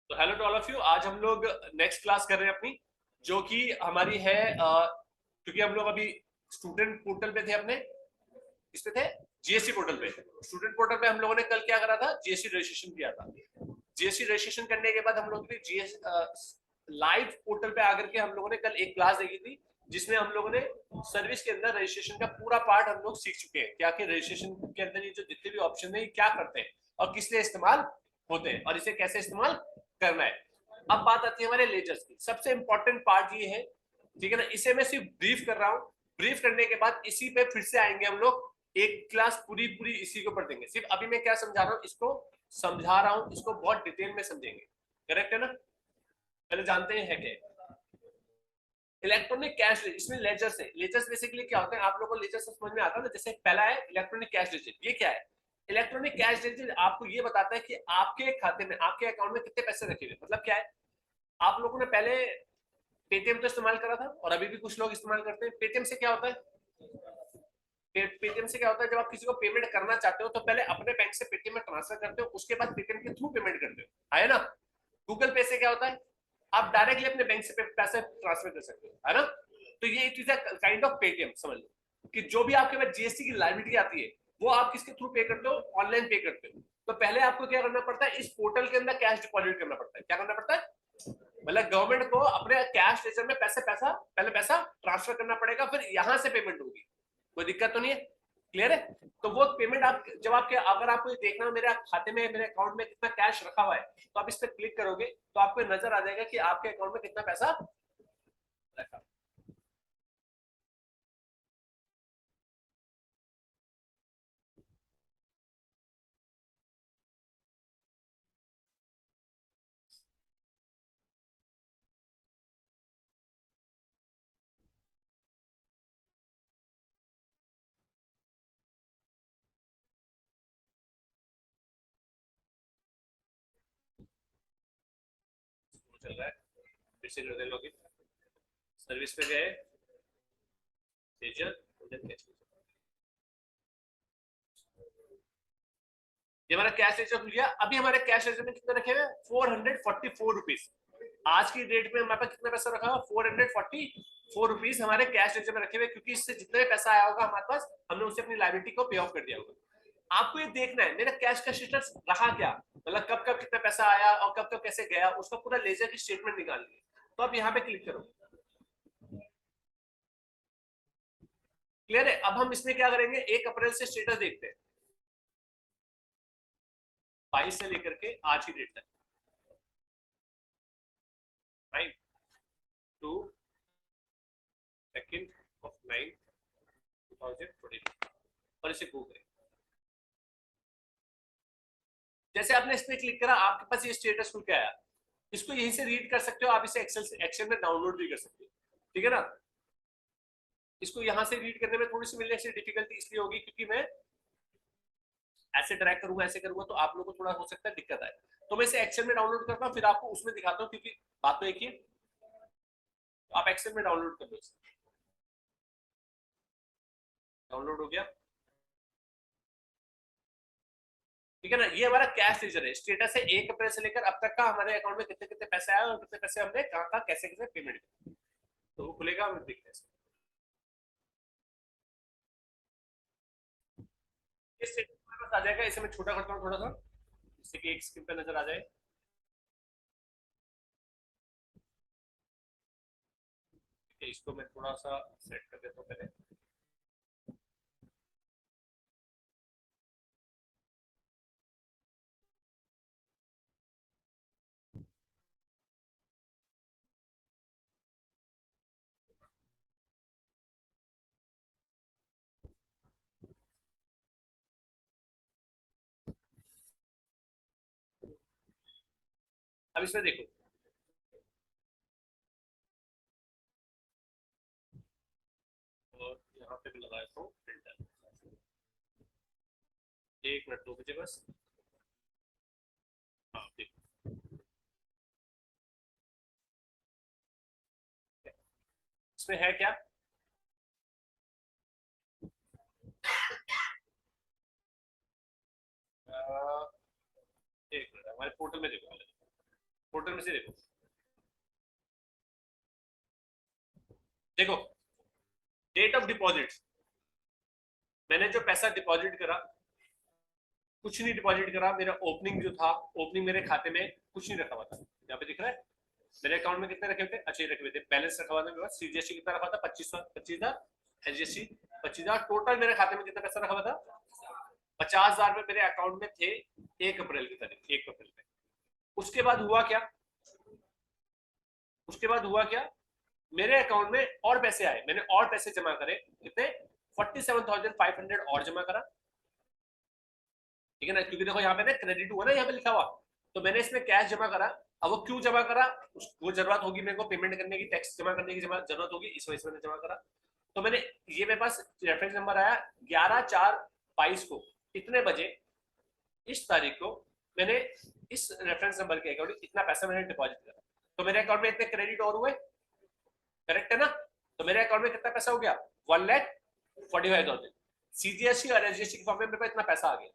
तो hello to all of you. आज हम लोग नेक्स्ट क्लास कर रहे हैं अपनी, जो कि हमारी है क्योंकि हम लोग अभी स्टूडेंट पोर्टल पे थे, अपने इस पे थे जीएसटी पोर्टल पे। स्टूडेंट पोर्टल पे हम लोगों ने कल क्या करा था, जीएसटी रजिस्ट्रेशन किया था। जीएसटी रजिस्ट्रेशन करने के बाद हम लोग ने जीएस लाइव पोर्टल पे आकर के हम लोगों ने कल एक क्लास देखी थी, जिसमें हम लोगों ने सर्विस के अंदर रजिस्ट्रेशन का पूरा पार्ट हम लोग सीख चुके हैं। क्या कि रजिस्ट्रेशन के अंदर ये जो जितने भी ऑप्शन है, क्या करते हैं और किस लिए इस्तेमाल होते हैं और इसे कैसे इस्तेमाल करना है। अब बात आती है हमारे लेजर्स की। सबसे इंपॉर्टेंट पार्ट ये है, ठीक है ना, इसे मैं सिर्फ ब्रीफ कर रहा हूँ। ब्रीफ करने के बाद इसी पे फिर से आएंगे हम लोग, एक क्लास पूरी पूरी इसी के ऊपर देंगे। सिर्फ अभी मैं क्या समझा रहा हूँ, इसको समझा रहा हूँ, इसको बहुत डिटेल में समझेंगे। करेक्ट है ना? पहले जानते हैं है क्या इलेक्ट्रॉनिक कैश। इसमें लेजर्स है। लेजर्स बेसिकली क्या होता है, आप लोगों को लेजर्स समझ में आता है ना। जैसे पहला है इलेक्ट्रॉनिक कैश डिजिट। ये क्या है? इलेक्ट्रॉनिक कैश डिजिट आपको ये बताता है कि आपके खाते में, आपके अकाउंट में कितने पैसे रखे हुए। मतलब क्या है, आप लोगों ने पहले पेटीएम तो इस्तेमाल करा था और अभी भी कुछ लोग इस्तेमाल करते हैं। पेटीएम से क्या होता है, पेटीएम से क्या होता है, जब आप किसी को पेमेंट करना चाहते हो तो पहले अपने बैंक से पेटीएम में ट्रांसफर करते हो, उसके बाद पेटीएम के थ्रू पेमेंट करते हो, है ना। गूगल पे से क्या होता है, आप डायरेक्टली अपने बैंक से पैसे ट्रांसफर कर सकते हो, है ना। तो ये it is a kind of Paytm, समझ लो कि जो भी आपके पास जीएसटी की लायबिलिटी आती है, वो आप किसके थ्रू पे करते हो, ऑनलाइन पे करते हो। तो पहले आपको क्या करना पड़ता है, इस पोर्टल के अंदर कैश डिपॉजिट करना पड़ता है। क्या करना पड़ता है, मतलब गवर्नमेंट को अपने कैश लेजर में पहले पैसा ट्रांसफर करना पड़ेगा, फिर यहां से पेमेंट होगी। कोई दिक्कत तो नहीं है? क्लियर है? तो वो पेमेंट आप जब आपके, अगर आपको देखना हो मेरे खाते में, मेरे अकाउंट में कितना कैश रखा हुआ है, तो आप इस पर क्लिक करोगे तो आपको नजर आ जाएगा कि आपके अकाउंट में कितना पैसा रखा। चल रहा है, फिर से कर दे लोगे। सर्विस पे गए, ये हमारा कैश रेजर खुल गया। अभी हमारे कैश रेजर में कितने रखे हुए, 444 रुपीज। आज की डेट में हमारे पास कितना पैसा रखा हुआ, 444 रुपीज हमारे कैश रेजर में रखे हुए, क्योंकि इससे जितना भी पैसा आया होगा हमारे पास, हमने उसे अपनी लाइबिलिटी को पे ऑफ कर दिया होगा। आपको ये देखना है मेरा कैश का स्टेटस रहा क्या, मतलब कब कब कितना पैसा आया और कब कब कैसे गया, उसका पूरा लेजर की स्टेटमेंट निकालनी है। तो आप यहाँ पे क्लिक करो। क्लियर है? अब हम इसमें क्या करेंगे, 1 अप्रैल से स्टेटस देखते हैं, 22 से लेकर के आज की डेट तक, राइट। टू सेकेंड ऑफ 9 2022, और इसे गो करें। जैसे आपने इस पे क्लिक करा, आपके पास ये स्टेटस खुल के आया। इसको यहीं से रीड कर सकते हो आप, इसे एक्सेल में डाउनलोड भी कर सकते हो, ठीक है ना। इसको यहां से रीड करने में थोड़ी सी मिलने से डिफिकल्टी इसलिए होगी क्योंकि मैं ऐसे ड्रैग करूंगा, ऐसे करूंगा, तो आप लोगों को थोड़ा हो सकता है दिक्कत आए। तो मैं इसे एक्सेल में डाउनलोड करता हूँ, फिर आपको उसमें दिखाता हूँ, क्योंकि बात तो एक ही। तो आप एक्सेल में डाउनलोड कर लो। डाउनलोड हो गया, ठीक है ना। ये हमारा कैश लेजर है, स्टेटस है 1 अप्रैल से लेकर अब तक का, हमारे अकाउंट में कितने कितने पैसे आए और कितने पैसे हमने कहाँ कहाँ कैसे कैसे पेमेंट की। तो वो खुलेगा, हम देखते हैं। ये स्टेटस हमारे पास आ जाएगा। इसे मैं छोटा करता हूँ थोड़ा सा, जिससे कि एक स्क्रीन पे नजर आ जाए। इसको मैं थोड़ा सा सेट कर देता हूँ पहले। अब इसमें देखो, और यहाँ पे भी लगा देता हूँ फिल्टर। 1 मिनट दो मुझे बस। हाँ देखो, इसमें है क्या, एक मिनट हमारे पोर्टल में देखो। पोर्टल में से देखो, देखो डेट ऑफ डिपॉजिट, मैंने जो पैसा डिपॉजिट करा, कुछ नहीं डिपॉजिट करा, मेरा ओपनिंग जो था, ओपनिंग मेरे खाते में कुछ नहीं रखा हुआ था, यहाँ पे दिख रहा है मेरे अकाउंट में कितने रखे हुए थे, अच्छे रखे हुए थे, बैलेंस रखा हुआ था मेरे पास, सीजीएसटी कितना रखा था 25,000, एचजीएसटी 25,000, टोटल मेरे खाते में कितना पैसा रखा हुआ था 50,000 रुपए मेरे अकाउंट में थे 1 अप्रैल की तारीख, 1 अप्रैल में। उसके बाद हुआ क्या, उसके बाद हुआ क्या, मेरे अकाउंट में और पैसे आए, मैंने और पैसे जमा करे, कितने 47,500 और जमा करा, ठीक है ना, क्योंकि देखो यहाँ पे ना क्रेडिट हुआ ना, यहाँ पे लिखा हुआ, तो मैंने इसमें कैश जमा करा। अब वो क्यों जमा करा, वो जरूरत होगी मेरे को पेमेंट करने की, टैक्स जमा करने की जरूरत होगी, इस वजह से मैंने जमा करा। तो मैंने ये मेरे पास रेफरेंस नंबर आया 11/4/22 को, इतने बजे इस तारीख को मैंने इस रेफरेंस नंबर के अकॉर्डिंग इतना पैसा मैंने डिपॉजिट करा, तो मेरे अकाउंट में इतने क्रेडिट और हुए, करेक्ट है ना, तो मेरे अकाउंट में कितना पैसा हो गया 1,45,000, सीजीएसटी और एसजीएसटी के फॉर्म में मेरे पास इतना पैसा आ गया।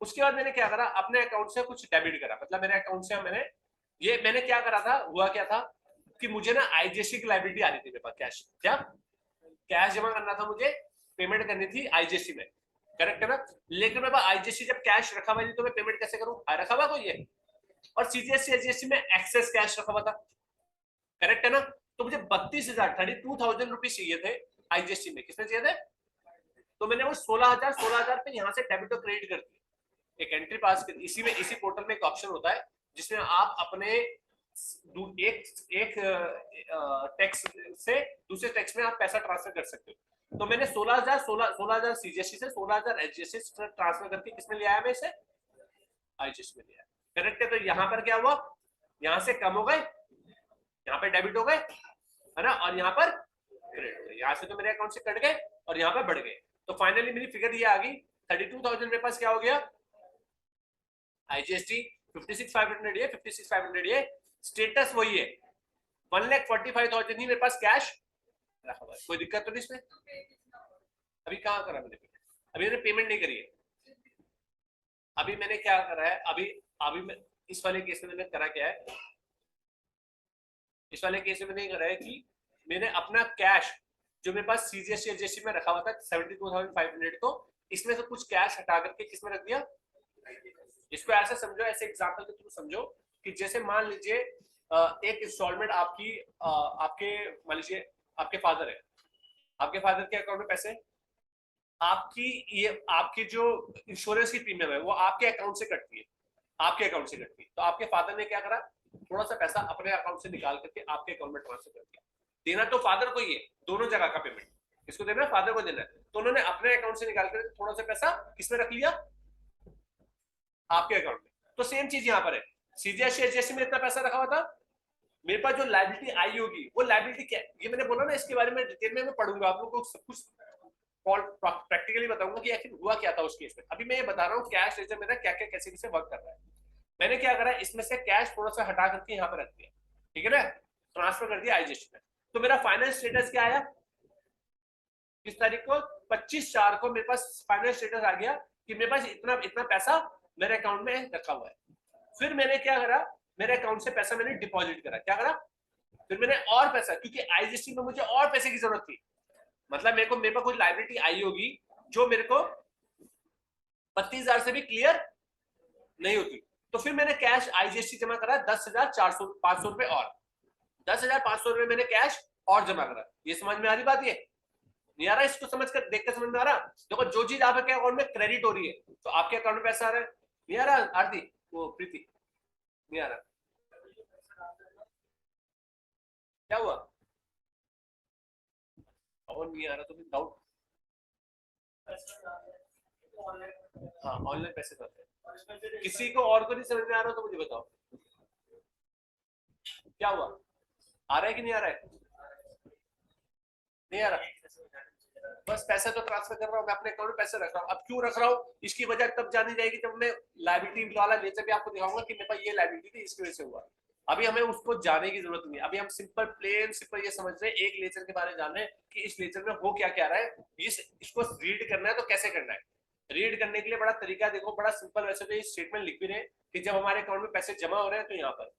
उसके बाद मैंने क्या करा, अपने अकाउंट से कुछ डेबिट करा, मतलब मेरे अकाउंट से मैंने क्या करा था, हुआ क्या था कि मुझे ना आईजीएसटी की लायबिलिटी आ रही थी मेरे पास, कैश, क्या कैश जमा करना था मुझे, पेमेंट करनी थी आईजीएसटी में, करेक्ट है ना, लेकिन मेरे पास आईजीएसटी जब कैश रखा हुआ है तो मैं पेमेंट कैसे करूं, रखा हुआ कोई है, और सीजीएसटी एसजीएसटी में एक्सेस कैश रखा हुआ था, करेक्ट है ना, तो मुझे 32,000 रुपीज चाहिए थे आईजीएसटी में, किसमें चाहिए थे, तो मैंने वो 16,000 पे यहाँ से डेबिट और क्रेडिट कर दिया, एक एंट्री पास कर, इसी में इसी पोर्टल में एक ऑप्शन होता है जिसमें आप अपने एक टैक्स से दूसरे टैक्स में आप पैसा ट्रांसफर कर सकते हो। तो मैंने 16,000 सीजीएसटी से 16,000 एचजीएसटी से ट्रांसफर करके किसमें ले आया, मैं इसे आईजीएसटी में ले आया, करेक्ट है। तो यहाँ पर क्या हुआ, यहाँ से कम हो गए, यहाँ पे डेबिट हो गए, है ना, और यहाँ पर क्रेडिट हो गए, यहाँ से तो मेरे अकाउंट से कट गए और यहाँ पर बढ़ गए, तो फाइनली मेरी फिगर ये आ गई 32,000 मेरे पास क्या हो गया, आईजीएसटी 56,500 ये 56,500 ये, स्टेटस वही है 1,45,000 ही मेरे पास कैश रखा हुआ है, कोई दिक्कत तो नहीं इसमें। अभी कहाँ करा मैंने, अभी मैंने पेमेंट नहीं करी है, अभी मैंने क्या करा है, अभी अभी मैं इस वाले केस में मैंने करा क्या है, इस वाले केस में मैंने करा है कि मैंने अपना कैश जो मेरे पास सीजीएसटी एसजीएसटी में रखा हुआ था 72,500 को, इसमें से कुछ कैश हटा करके किसमें रख दिया, इसको ऐसे समझो, ऐसे एग्जांपल के थ्रू समझो कि जैसे मान लीजिए एक इंस्टॉलमेंट आपकी आपके मान लीजिए आपके फादर है, आपके फादर के अकाउंट में पैसे, आपकी ये आपकी जो इंश्योरेंस की प्रीमियम है वो आपके अकाउंट से कटती है, आपके अकाउंट से कटती है, तो आपके फादर ने क्या करा, थोड़ा सा पैसा अपने अकाउंट से निकाल करके आपके अकाउंट में ट्रांसफर कर दिया, देना तो फादर को ही है, दोनों जगह का पेमेंट किसको देना है, फादर को देना है, तो उन्होंने अपने अकाउंट से निकाल कर थोड़ा सा पैसा किसमें रख लिया, आपके अकाउंट में। तो सेम चीज यहाँ पर है, सीजीएसटी एचजीएसटी में इतना पैसा रखा हुआ था, मेरे पास जो लायबिलिटी आई होगी वो लायबिलिटी क्या है, ये मैंने बोला ना, इसके बारे में डिटेल में मैं पढ़ूंगा, आप लोगों को सब कुछ प्रैक्टिकली बताऊंगा कि आखिर हुआ क्या था उस केस में। अभी मैं ये बता रहा हूँ कैश लेजर मेरा क्या क्या कैसे कैसे वर्क कर रहा है। मैंने क्या करा, इसमें से कैश थोड़ा सा हटा करके यहाँ पे रख दिया, ठीक है ना, ट्रांसफर कर दिया आईजीएसटी में, तो मेरा फाइनल स्टेटस क्या आया, किस तारीख को 25/4 को मेरे पास फाइनल स्टेटस आ गया कि मेरे पास इतना इतना पैसा मेरे अकाउंट में रखा हुआ है। फिर मैंने क्या करा, मेरे अकाउंट से पैसा मैंने डिपॉजिट करा, क्या करा, फिर मैंने और पैसा, क्योंकि आईजीएसटी में मुझे और पैसे की जरूरत थी, मतलब मेरे पास कोई लायबिलिटी आई होगी जो मेरे को 32,000 से भी क्लियर नहीं होती, तो फिर मैंने कैश आईजीएसटी जमा करा 10,500 रुपए, और 10,500 रुपए मैंने कैश और जमा करा। ये समझ में आ रही बात, ये नहीं आ रहा, इसको समझ कर देख कर समझ में आ रहा, देखो जो चीज आपके अकाउंट में क्रेडिट हो रही है तो आपके अकाउंट में पैसा आ रहा है, नहीं आ रहा आरती, वो प्रीति नहीं आ रहा, क्या हुआ, और नहीं आ रहा तो डाउट, हाँ ऑनलाइन पैसे करते हैं, किसी को और को नहीं समझ में आ रहा तो मुझे बताओ क्या हुआ, आ रहा है कि नहीं आ रहा है, नहीं आ रहा, बस पैसा तो ट्रांसफर कर रहा हूँ मैं, अपने अकाउंट में पैसे रख रहा हूँ। अब क्यों रख रहा हूँ, इसकी वजह तब जानी जाएगी जब मैं लायबिलिटी वाला लेजर भी आपको दिखाऊंगा कि मेरे पास ये लायबिलिटी थी, इसकी वजह से हुआ। अभी हमें उसको जाने की जरूरत नहीं है, अभी हम सिंपल प्लेन सिंपल ये समझ रहे हैं, एक लेजर के बारे में जान रहे हैं कि इस लेजर में हो क्या क्या रहा है, इसको रीड करना है तो कैसे करना है। रीड करने के लिए बड़ा तरीका देखो, बड़ा सिंपल, वैसे तो ये स्टेटमेंट लिख भी रहे हैं कि जब हमारे अकाउंट में पैसे जमा हो रहे हैं तो यहाँ पर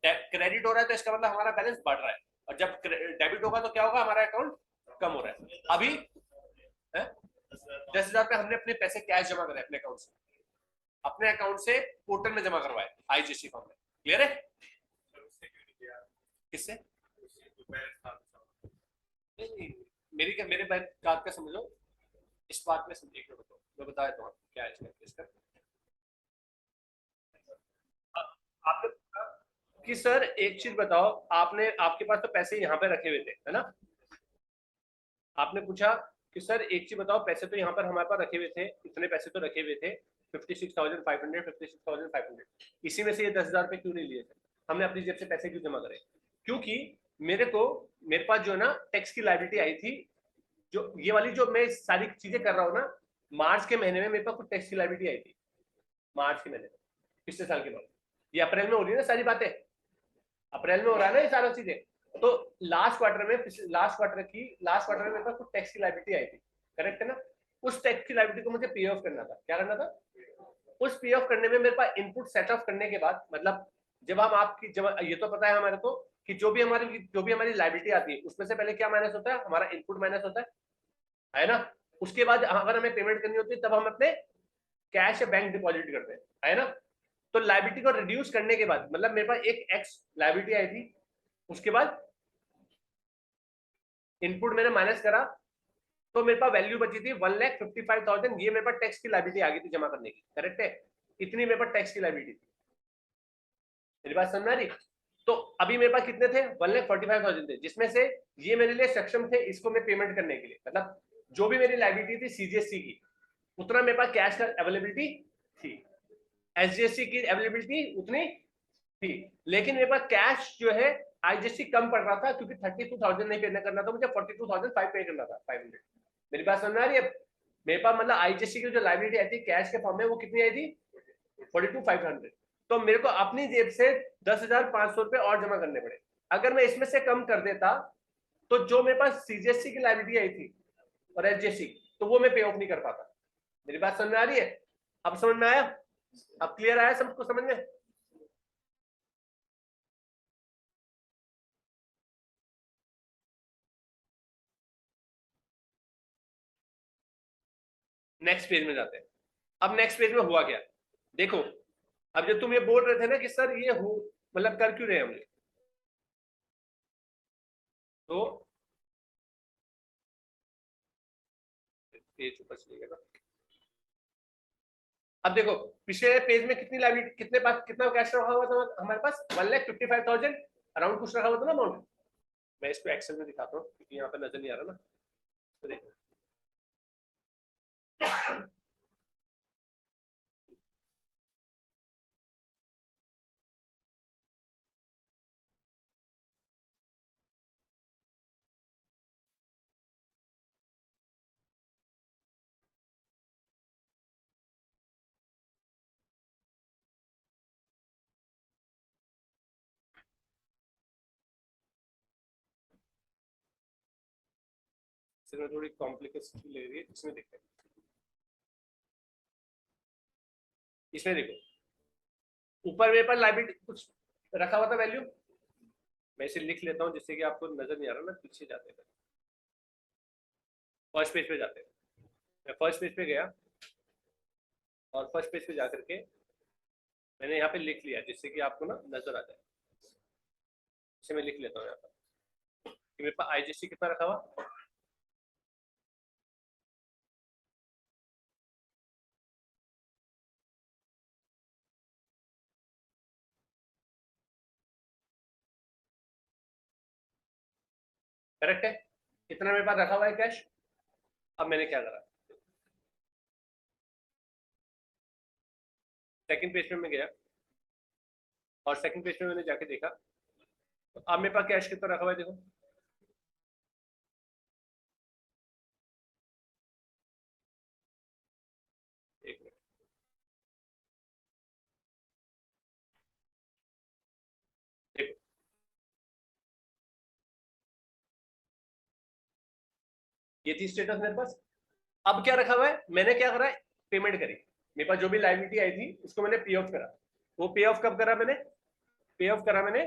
क्रेडिट हो रहा है तो इसका मतलब हमारा बैलेंस बढ़ रहा है, और जब डेबिट होगा तो क्या होगा, हमारा अकाउंट कम हो रहा है। अभी 10,000 रुपये हमने अपने पैसे कैश जमा करे अपने अकाउंट से, अपने अकाउंट से पोर्टल में जमा करवाए आईजीएसटी फॉर्म में। क्लियर है? किससे? नहीं, मेरे बात का समझो, इस बात में समझिए, मैं बता देता हूँ क्या है इसका। आपने कि सर एक चीज बताओ, आपने आपके पास तो पैसे यहाँ पे रखे हुए थे, है ना? आपने पूछा कि सर एक चीज बताओ, पैसे तो यहाँ पर हमारे पास रखे हुए थे, इतने पैसे तो रखे हुए थे 56,500, 56,500, इसी में से ये 10,000 रुपये क्यों नहीं लिए थे? हमने अपनी जेब से पैसे क्यों जमा करे? क्योंकि मेरे पास जो है ना टैक्स की लायबिलिटी आई थी, जो ये वाली जो मैं सारी चीजें कर रहा हूँ ना, मार्च के महीने में मेरे पास कुछ टैक्स की लायबिलिटी आई थी, मार्च के महीने में पिछले साल के बाद। ये अप्रैल में हो रही है ना सारी बातें, अप्रैल में हो रहा है ना ये सारी चीजें। तो लास्ट क्वार्टर में लास्ट क्वार्टर में मेरे पास कुछ टैक्स की लायबिलिटी आई थी, करेक्ट है ना? उस टैक्स की लायबिलिटी को मुझे पे ऑफ करना था। क्या करना था? उस पे ऑफ करने में मेरे पास इनपुट सेट ऑफ करने के बाद, मतलब जब हम आपकी, जब ये तो पता है हमारे को कि जो भी हमारी लायबिलिटी आती है उसमें से पहले क्या माइनस होता है, हमारा इनपुट माइनस होता है ना? उसके बाद अगर हमें पेमेंट करनी होती है तब हम अपने कैश या बैंक डिपॉजिट करते हैं, है ना? तो लायबिलिटी को रिड्यूस करने के बाद, मतलब मेरे पास एक एक्स लायबिलिटी आई थी, उसके बाद इनपुट मैंने माइनस करा, तो मेरे पास वैल्यू बची थी 1,55,000। ये मेरे पास टैक्स की लायबिलिटी आ गई थी जमा करने की, करेक्ट है? इतनी मेरे पास टैक्स की लायबिलिटी थी। मेरी बात समझ आ रही? तो अभी मेरे पास कितने थे? 1,45,000 थे, जिसमें से ये मेरे लिए सक्षम थे इसको मैं पेमेंट करने के लिए, मतलब जो भी मेरी लायबिलिटी थी सीजीएसटी की, उतना मेरे पास कैश का अवेलेबिलिटी थी, एसजीएसटी की अवेलेबिलिटी उतनी थी, लेकिन मेरे पास कैश जो है आईजीएसटी कम पड़ रहा था, क्योंकि 32,000 नहीं पे करना था मुझे, 42,500 पे करना था, 500। मेरी बात समझ आ रही है? मेरे पास मतलब आईजीएसटी की जो लायबिलिटी आई थी कैश के फॉर्म में, वो कितनी आई थी? 42,500। तो मेरे को अपनी जेब से 10,500 रुपए और जमा करने पड़े। अगर मैं इसमें से कम कर देता तो जो मेरे पास सीजीएसटी की लायबिलिटी आई थी और एसजीएसटी, तो वो मैं पे ऑफ नहीं कर पाता। मेरी बात समझ में आ रही है? अब समझ में आया? अब क्लियर आया सबको समझ में? नेक्स्ट पेज में जाते हैं। अब नेक्स्ट पेज में हुआ क्या, देखो। अब जब तुम ये बोल रहे थे ना कि सर ये हो, मतलब कर क्यों रहे हम, तो पेज ऊपर चलिएगा ना। अब देखो पिछले पेज में कितनी लाइबिलिटी, कितना कैश रखा हुआ था हमारे पास? 1,55,000 अराउंड कुछ रखा हुआ था ना अमाउंट। मैं इसको एक्सेल में दिखाता हूँ क्योंकि यहाँ पे नजर नहीं आ रहा ना, तो देखो। इसमें थोड़ी कॉम्प्लिकेशन ले रही है, इसमें देखते हैं। इसमें देखो ऊपर मेरे पास लाइबिलिटी कुछ रखा हुआ था वैल्यू, मैं इसे लिख लेता हूँ जिससे कि आपको नजर नहीं आ रहा ना, पीछे जाते हैं, फर्स्ट पेज पे जाते हैं। मैं फर्स्ट पेज पे गया और फर्स्ट पेज पे जाकर के मैंने यहाँ पे लिख लिया जिससे कि आपको ना नजर आ जाए। इसे मैं लिख लेता हूँ यहाँ पर कि मेरे पास आईजीएसटी कितना रखा हुआ, करेक्ट है? कितना मेरे पास रखा हुआ है कैश। अब मैंने क्या करा, सेकंड पेज पे मैं गया और सेकंड पेज पे मैंने जाके देखा, तो अब मेरे पास कैश कितना रखा हुआ है, देखो। एक मिनट, देखो ये थी स्टेटस मेरे पास। अब क्या रखा हुआ है, मैंने क्या करा, पेमेंट करी। मेरे पास जो भी लायबिलिटी आई थी उसको मैंने पे ऑफ करा। वो पे ऑफ कब करा मैंने? पे ऑफ करा मैंने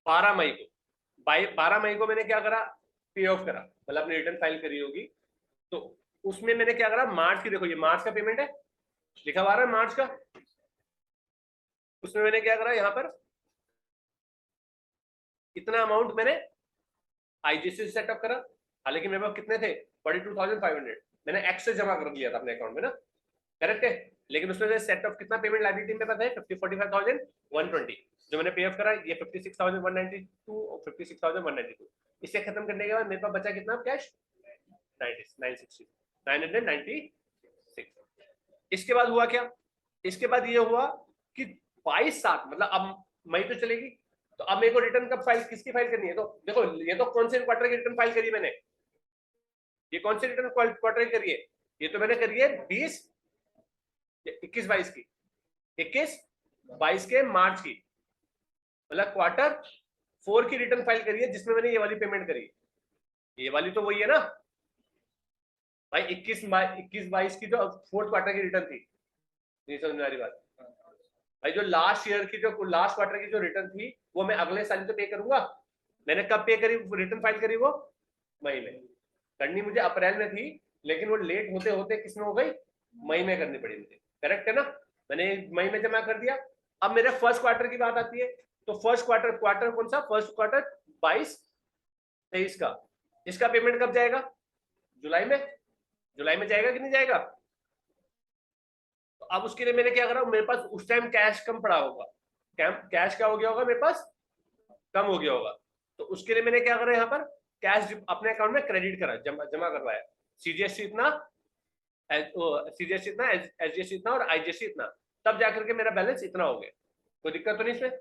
12 मई को, 12 मई को मैंने क्या करा, पे ऑफ करा, मतलब अपनी रिटर्न फाइल करी होगी। तो उसमें मैंने क्या करा, मार्च की, देखो ये मार्च का पेमेंट है, लिखा हुआ है मार्च का। उसमें मैंने क्या करा, यहाँ पर इतना अमाउंट मैंने आईजीएसटी सेटअप करा। हालांकि मेरे पास कितने थे, 42,500, मैंने एक्स से जमा कर दिया था अपने अकाउंट में ना, करेक्ट है। लेकिन उसमें से सेट ऑफ कितना पेमेंट लाइबिलिटी में पता है, 45,120 जो मैंने पे ऑफ करा, ये 56,192 और 56,192। इसे खत्म करने के बाद मेरे पास बचा कितना कैश, 996। इसके बाद हुआ क्या, इसके बाद ये हुआ कि 22/7 मतलब अब मई तो चलेगी, तो अब मेरे को रिटर्न कब फाइल, किसकी फाइल करनी है, तो देखो ये तो कौन से क्वार्टर की रिटर्न फाइल करी मैंने, ये कौन सी रिटर्न क्वार्टर की करी है, ये तो मैंने करी है 21-22 की, 21-22 के मार्च की, मतलब क्वार्टर 4 की रिटर्न फाइल करी है, जिसमें मैंने ये वाली पेमेंट करी है। ये वाली तो वही है ना भाई, 21-22 की जो फोर्थ क्वार्टर की रिटर्न थी, नहीं समझ में आ रही बात भाई, जो लास्ट ईयर की, जो लास्ट क्वार्टर की जो रिटर्न थी, वो मैं अगले साल तो पे करूंगा। मैंने कब पे करी, रिटर्न फाइल करी वो मई में, करनी मुझे अप्रैल में थी, लेकिन वो लेट होते होते किसमें हो गई, मई में करनी पड़ी मुझे, करेक्ट है ना। मैंने मई में जमा कर दिया। अब मेरे फर्स्ट क्वार्टर की बात आती है, तो फर्स्ट क्वार्टर कौन सा, फर्स्ट क्वार्टर 22-23 का, इसका पेमेंट कब जाएगा, जुलाई में, जुलाई में जाएगा कि नहीं जाएगा। तो अब उसके लिए मैंने क्या करा, मेरे पास उस टाइम कैश कम पड़ा होगा, कैश क्या हो गया होगा मेरे पास, कम हो गया होगा। तो उसके लिए मैंने क्या करा, यहाँ पर कैश अपने अकाउंट में क्रेडिट करा, जमा करवाया, सीजीएसटी इतना, सीजीएसटी इतना, एसजीएसटी इतना और आईजीएसटी इतना, तब जाकर के मेरा बैलेंस इतना हो गया। कोई दिक्कत तो नहीं इसमें।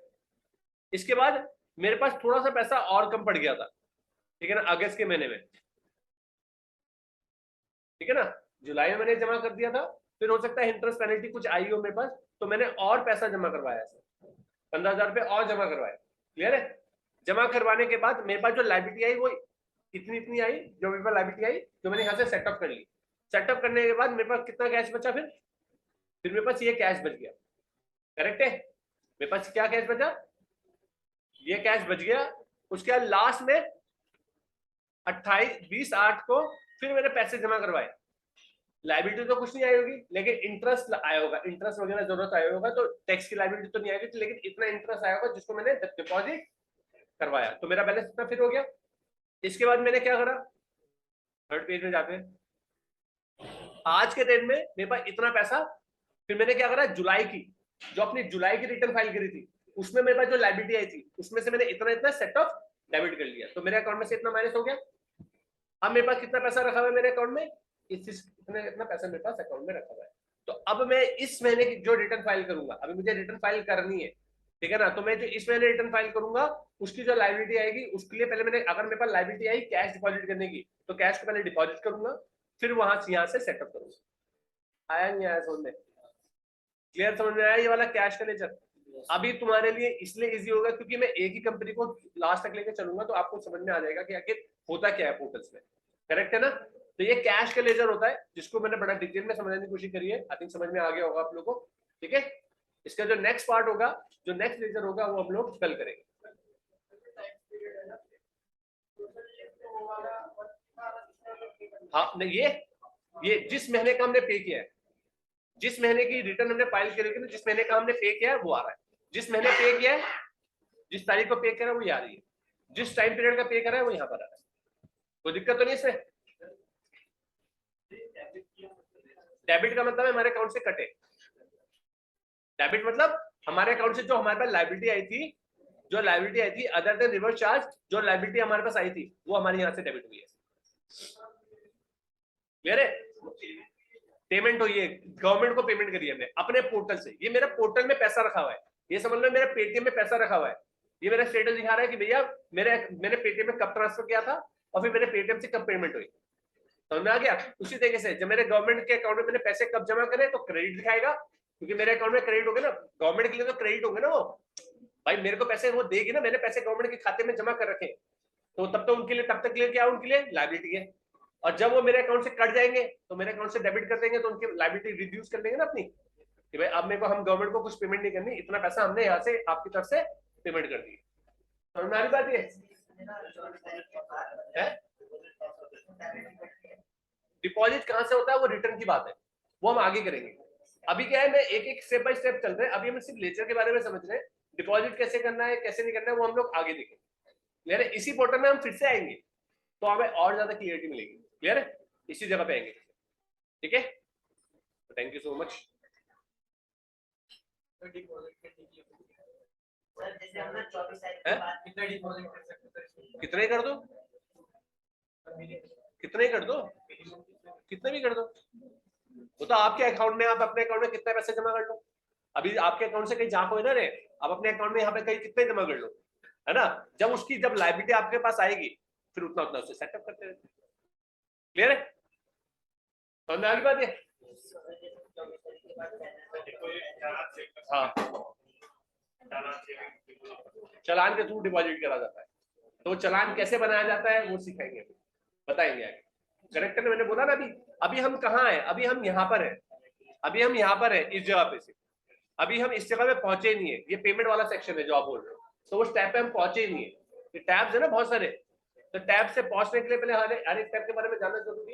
इसके बाद मेरे पास थोड़ा सा पैसा और कम पड़ गया था, ठीक है ना, अगस्त के महीने में, ठीक है ना, जुलाई में मैंने जमा कर दिया था, फिर हो सकता है इंटरेस्ट पेनल्टी कुछ आई हो मेरे पास, तो मैंने और पैसा जमा करवाया, 15,000 रुपये और जमा करवाया, क्लियर है। जमा करवाने के बाद मेरे पास जो लाइबिलिटी आई वो इतनी आई, जो मेरे पास लाइबिलिटी आई, जो मैंने यहाँ से सेटअप कर ली। सेटअप करने के बाद मेरे पास कितना कैश बचा, फिर मेरे पास ये कैश बच गया, करेक्ट है, मेरे पास क्या कैश बचा, ये कैश बच गया। उसके बाद लास्ट में 20/8 को फिर मैंने पैसे जमा करवाए, लाइबिलिटी तो कुछ नहीं आई होगी, लेकिन इंटरेस्ट आया होगा, इंटरेस्ट वगैरह जरूरत आया होगा, तो टैक्स की लाइबिलिटी तो नहीं आएगी, लेकिन इतना इंटरेस्ट आया होगा जिसको मैंने डिपॉजिट करवाया, तो मेरा बैलेंस इतना फिर हो गया। इसके बाद मैंने क्या करा, थर्ड पेज में जाते हैं, आज के दिन में मेरे पास इतना पैसा, फिर मैंने क्या करा, जुलाई की, जो अपनी जुलाई की रिटर्न फाइल करी थी, उसमें मेरे पास जो लाइबिलिटी आई थी, उसमें से मैंने इतना सेट ऑफ डेबिट कर लिया, तो मेरे अकाउंट में से इतना माइनस हो गया। अब मेरे पास कितना पैसा रखा हुआ है मेरे अकाउंट में, इतना पैसा मेरे पास अकाउंट में रखा हुआ है। तो अब मैं इस महीने की जो रिटर्न फाइल करूंगा, अभी मुझे रिटर्न फाइल करनी है, ठीक है ना, तो मैं जो इस महीने रिटर्न फाइल करूंगा, उसकी जो लाइबिलिटी आएगी, उसके लिए पहले मैंने, अगर मेरे पास लाइबिलिटी आई कैश डिपॉजिट करने की, तो कैश को पहले डिपॉजिट करूंगा, फिर वहां से यहाँ से सेटअप करूंगा। आया नहीं आया समझ में, क्लियर समझ में आया ये वाला कैश का नेचर। अभी तुम्हारे लिए इसलिए इजी होगा क्योंकि मैं एक ही कंपनी को लास्ट तक लेकर चलूंगा, तो आपको समझ में आ जाएगा कि आखिर होता क्या है पोर्टल्स में, करेक्ट है ना। तो ये कैश का लेजर होता है, जिसको मैंने बड़ा डिटेल में समझने की कोशिश करी है, आई थिंक समझ में आ गया होगा आप लोगों को, ठीक है। इसका जो नेक्स्ट पार्ट होगा, जो नेक्स्ट लेजर होगा, वो हम लोग कल करेंगे। हाँ नहीं, ये जिस महीने का हमने पे किया है, जिस महीने की रिटर्न हमने फाइल करी ना, जिस महीने का हमने पे किया है वो आ रहा है, जिस महीने पे किया है, जिस तारीख को पे करा है वो आ रही है, जिस टाइम पीरियड का पे करा है वो यहाँ पर आ रहा है। कोई दिक्कत तो नहीं इसमें। डेबिट का मतलब है हमारे अकाउंट से कटे, डेबिट मतलब हमारे अकाउंट से जो हमारे पास लाइबिलिटी आई थी, जो लाइबिलिटी आई थी अदर देन रिवर्स चार्ज, जो लाइबिलिटी हमारे पास आई थी वो हमारे यहाँ से डेबिट हुई है, क्लियर है। पेमेंट हुई है, गवर्नमेंट को पेमेंट करी है हमने अपने पोर्टल से, ये मेरा पोर्टल में पैसा रखा हुआ है, ये समझ लो मेरे पेटीएम में पैसा रखा हुआ है, ये मेरा स्टेटस दिखा रहा है कि भैया मैंने पेटीएम में कब ट्रांसफर किया था और फिर मेरे पेटीएम से कब पेमेंट हुई, समझ में आ गया। उसी तरीके से जब मेरे गवर्नमेंट के अकाउंट में मैंने पैसे कब जमा करे तो क्रेडिट दिखाएगा, क्योंकि मेरे अकाउंट में क्रेडिट होंगे ना, गवर्नमेंट के लिए तो क्रेडिट होंगे ना, वो भाई मेरे को पैसे वो देगी ना, मैंने पैसे गवर्नमेंट के खाते में जमा कर रखे, तो तब तो उनके लिए, तब तक के लिए क्या उनके लिए लाइबिलिटी है, और जब वो मेरे अकाउंट से कट जाएंगे तो मेरे अकाउंट से डेबिट कर देंगे, तो उनकी लाइबिलिटी रिड्यूस कर देंगे ना अपनी, कि भाई अब मेरे को हम गवर्नमेंट को कुछ पेमेंट नहीं करनी, इतना पैसा हमने यहाँ से आपकी तरफ से पेमेंट कर दी। समझ में आ रही बात ये है? डिपॉजिट कहाँ से होता है वो रिटर्न की बात है, वो हम आगे करेंगे। अभी क्या है, मैं एक एक स्टेप बाय स्टेप चल रहे हैं, अभी हम सिर्फ लेजर के बारे में समझ रहे हैं, डिपॉजिट कैसे करना है कैसे नहीं करना है वो हम लोग आगे देखेंगे। क्लियर है? इसी पोर्टल में हम फिर से आएंगे तो हमें और ज्यादा क्लियरिटी मिलेगी। क्लियर है? इसी जगह पे आएंगे। ठीक है, थैंक यू सो मच। कितने कर दो, कितने कर दो, कितने भी कर दो, वो तो आपके अकाउंट में, आप अपने अकाउंट में कितने पैसे जमा कर लो। अभी आपके अकाउंट से कहीं जहाँ कोई ना रहे, आप अपने अकाउंट में यहाँ पे कहीं कितने जमा कर लो, है ना। जब उसकी जब लायबिलिटी आपके पास आएगी फिर उतना उतना उसे सेटअप करते रहते। क्लियर है? समझ में आ गई बात है? हाँ, चालान के थ्रू डिपॉजिट करा जाता है, तो चालान कैसे बनाया जाता है वो सिखाएंगे, बताएंगे आगे। करेक्ट है? मैंने बोला ना अभी, अभी हम कहाँ हैं, अभी हम यहाँ पर हैं, अभी हम यहाँ पर हैं इस जगह पे से, अभी हम इस जगह पे पहुंचे ही नहीं है। ये पेमेंट वाला सेक्शन है जो आप बोल रहे हो, तो उस टैब पे हम पहुंचे ही नहीं है। ये टैब्स है ना बहुत सारे, तो टैब से पहुंचने के लिए पहले हर एक टैब के बारे में जानना जरूरी